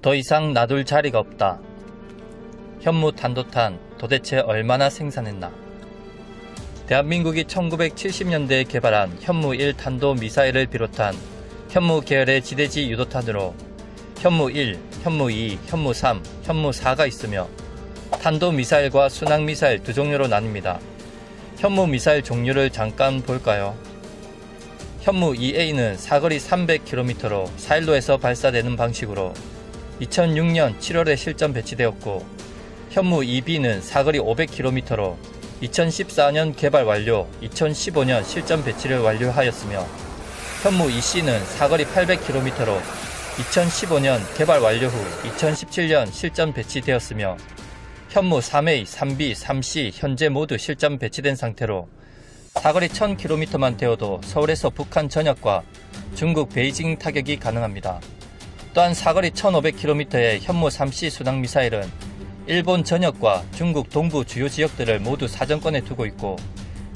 더 이상 놔둘 자리가 없다. 현무 탄도탄 도대체 얼마나 생산했나? 대한민국이 1970년대에 개발한 현무 1 탄도 미사일을 비롯한 현무 계열의 지대지 유도탄으로 현무 1, 현무 2, 현무 3, 현무 4가 있으며 탄도 미사일과 순항 미사일 두 종류로 나뉩니다. 현무 미사일 종류를 잠깐 볼까요? 현무 2A는 사거리 300km로 사일로에서 발사되는 방식으로 2006년 7월에 실전 배치되었고, 현무 2B는 사거리 500km로 2014년 개발 완료, 2015년 실전 배치를 완료하였으며, 현무 2C는 사거리 800km로 2015년 개발 완료 후 2017년 실전 배치되었으며, 현무 3A, 3B, 3C 현재 모두 실전 배치된 상태로 사거리 1000km만 되어도 서울에서 북한 전역과 중국 베이징 타격이 가능합니다. 또한 사거리 1500km의 현무 3C 순항미사일은 일본 전역과 중국 동부 주요 지역들을 모두 사정권에 두고 있고,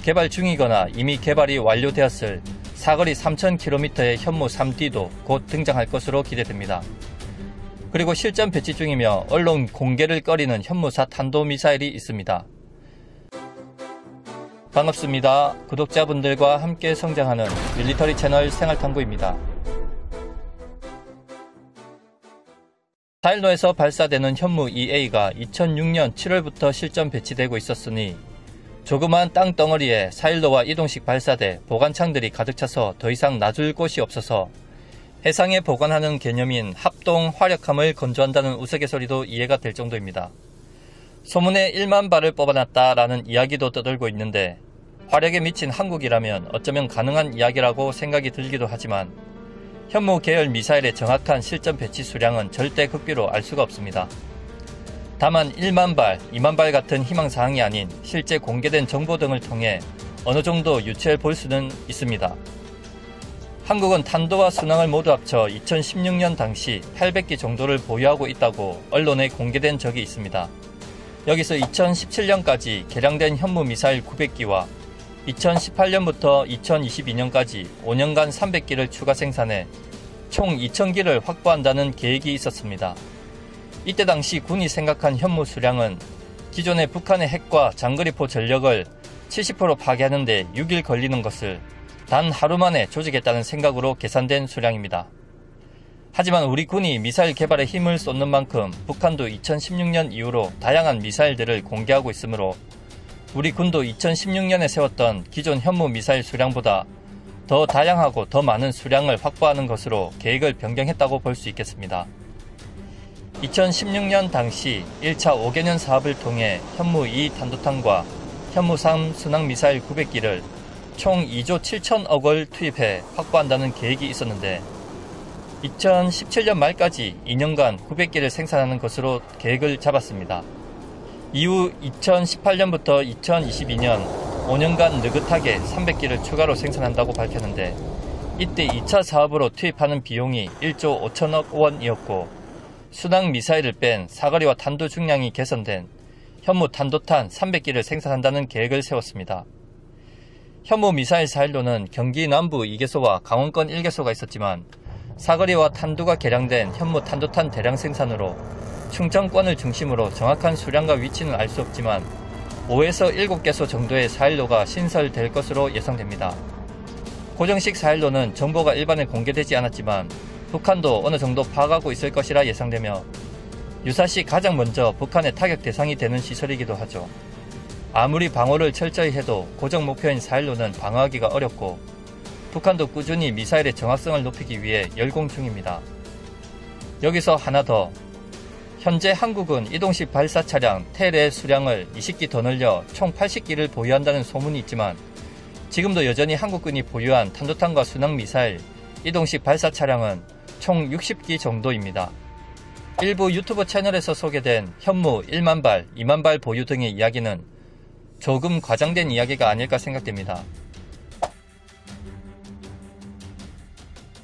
개발 중이거나 이미 개발이 완료되었을 사거리 3000km의 현무 3D도 곧 등장할 것으로 기대됩니다. 그리고 실전 배치 중이며 언론 공개를 꺼리는 현무 4 탄도미사일이 있습니다. 반갑습니다. 구독자분들과 함께 성장하는 밀리터리 채널 생활탐구입니다. 사일로에서 발사되는 현무 2A가 2006년 7월부터 실전 배치되고 있었으니 조그만 땅덩어리에 사일로와 이동식 발사대 보관창들이 가득 차서 더 이상 놔둘 곳이 없어서 해상에 보관하는 개념인 합동 화력함을 건조한다는 우스갯소리도 이해가 될 정도입니다. 소문에 1만 발을 뽑아놨다라는 이야기도 떠돌고 있는데, 화력에 미친 한국이라면 어쩌면 가능한 이야기라고 생각이 들기도 하지만 현무 계열 미사일의 정확한 실전 배치 수량은 절대 극비로 알 수가 없습니다. 다만 1만 발, 2만 발 같은 희망사항이 아닌 실제 공개된 정보 등을 통해 어느 정도 유추해 볼 수는 있습니다. 한국은 탄도와 순항을 모두 합쳐 2016년 당시 800기 정도를 보유하고 있다고 언론에 공개된 적이 있습니다. 여기서 2017년까지 개량된 현무 미사일 900기와 2018년부터 2022년까지 5년간 300기를 추가 생산해 총 2000기를 확보한다는 계획이 있었습니다. 이때 당시 군이 생각한 현무 수량은 기존의 북한의 핵과 장거리포 전력을 70% 파괴하는 데 6일 걸리는 것을 단 하루 만에 조직했다는 생각으로 계산된 수량입니다. 하지만 우리 군이 미사일 개발에 힘을 쏟는 만큼 북한도 2016년 이후로 다양한 미사일들을 공개하고 있으므로 우리 군도 2016년에 세웠던 기존 현무 미사일 수량보다 더 다양하고 더 많은 수량을 확보하는 것으로 계획을 변경했다고 볼 수 있겠습니다. 2016년 당시 1차 5개년 사업을 통해 현무 2 탄도탄과 현무 3 순항미사일 900기를 총 2조 7천억 원 투입해 확보한다는 계획이 있었는데, 2017년 말까지 2년간 900기를 생산하는 것으로 계획을 잡았습니다. 이후 2018년부터 2022년 5년간 느긋하게 300기를 추가로 생산한다고 밝혔는데, 이때 2차 사업으로 투입하는 비용이 1조 5천억 원이었고, 순항 미사일을 뺀 사거리와 탄도 중량이 개선된 현무 탄도탄 300기를 생산한다는 계획을 세웠습니다. 현무 미사일 사일로는 경기 남부 2개소와 강원권 1개소가 있었지만, 사거리와 탄두가 개량된 현무 탄도탄 대량 생산으로 충청권을 중심으로 정확한 수량과 위치는 알 수 없지만 5에서 7개소 정도의 사일로가 신설될 것으로 예상됩니다. 고정식 사일로는 정보가 일반에 공개되지 않았지만 북한도 어느 정도 파악하고 있을 것이라 예상되며, 유사시 가장 먼저 북한의 타격 대상이 되는 시설이기도 하죠. 아무리 방어를 철저히 해도 고정 목표인 사일로는 방어하기가 어렵고, 북한도 꾸준히 미사일의 정확성을 높이기 위해 열공 중입니다. 여기서 하나 더, 현재 한국은 이동식 발사 차량 텔의 수량을 20기 더 늘려 총 80기를 보유한다는 소문이 있지만, 지금도 여전히 한국군이 보유한 탄도탄과 순항 미사일, 이동식 발사 차량은 총 60기 정도입니다. 일부 유튜브 채널에서 소개된 현무 1만 발, 2만 발 보유 등의 이야기는 조금 과장된 이야기가 아닐까 생각됩니다.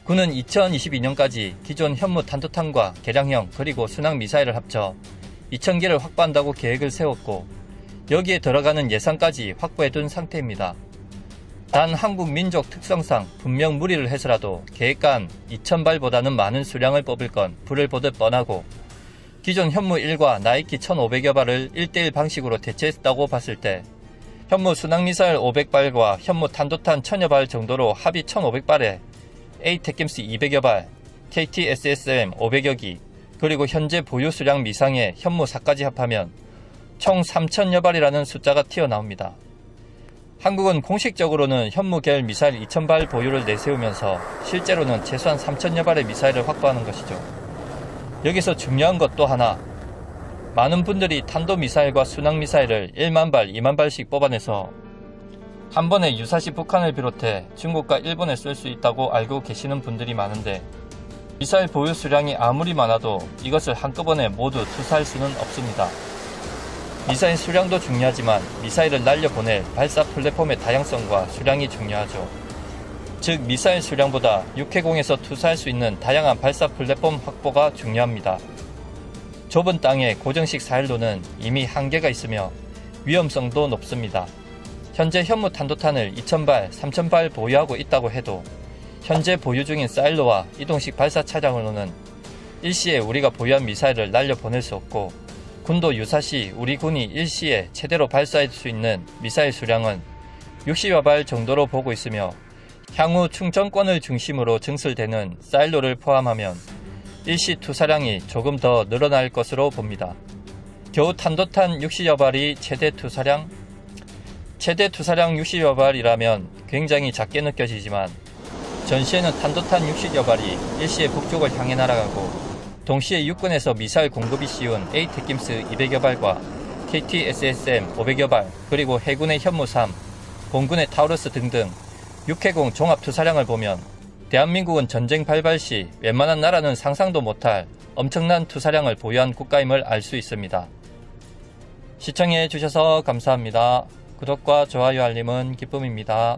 군은 2022년까지 기존 현무 탄도탄과 개량형 그리고 순항 미사일을 합쳐 2000기를 확보한다고 계획을 세웠고, 여기에 들어가는 예산까지 확보해둔 상태입니다. 단 한국 민족 특성상 분명 무리를 해서라도 계획간 2000발보다는 많은 수량을 뽑을 건 불을 보듯 뻔하고 기존 현무 1과 나이키 1500여 발을 1대1 방식으로 대체했다고 봤을 때 현무 순항미사일 500발과 현무 탄도탄 1000여 발 정도로 합의 1500발에 ATACMS 200여 발, KT-SSM 500여 기, 그리고 현재 보유 수량 미상의 현무 4까지 합하면 총 3000여 발이라는 숫자가 튀어나옵니다. 한국은 공식적으로는 현무 계열 미사일 2000발 보유를 내세우면서 실제로는 최소한 3000여 발의 미사일을 확보하는 것이죠. 여기서 중요한 것 또 하나, 많은 분들이 탄도미사일과 순항미사일을 1만 발, 2만 발씩 뽑아내서 한 번에 유사시 북한을 비롯해 중국과 일본에 쓸 수 있다고 알고 계시는 분들이 많은데 미사일 보유 수량이 아무리 많아도 이것을 한꺼번에 모두 투사할 수는 없습니다. 미사일 수량도 중요하지만 미사일을 날려보낼 발사 플랫폼의 다양성과 수량이 중요하죠. 즉 미사일 수량보다 육해공에서 투사할 수 있는 다양한 발사 플랫폼 확보가 중요합니다. 좁은 땅의 고정식 사일로는 이미 한계가 있으며 위험성도 높습니다. 현재 현무 탄도탄을 2000발, 3000발 보유하고 있다고 해도 현재 보유 중인 사일로와 이동식 발사 차량으로는 일시에 우리가 보유한 미사일을 날려보낼 수 없고 군도 유사시 우리 군이 일시에 최대로 발사할 수 있는 미사일 수량은 60여 발 정도로 보고 있으며 향후 충전권을 중심으로 증설되는 사일로를 포함하면 일시 투사량이 조금 더 늘어날 것으로 봅니다. 겨우 탄도탄 60여 발이 최대 투사량 60여 발이라면 굉장히 작게 느껴지지만 전시에는 탄도탄 60여 발이 일시에 북쪽을 향해 날아가고 동시에 육군에서 미사일 공급이 쉬운 ATACMS 200여 발과 KT-SSM 500여 발, 그리고 해군의 현무 3, 공군의 타우루스 등등 육해공 종합투사량을 보면 대한민국은 전쟁 발발 시 웬만한 나라는 상상도 못할 엄청난 투사량을 보유한 국가임을 알 수 있습니다. 시청해 주셔서 감사합니다. 구독과 좋아요 알림은 기쁨입니다.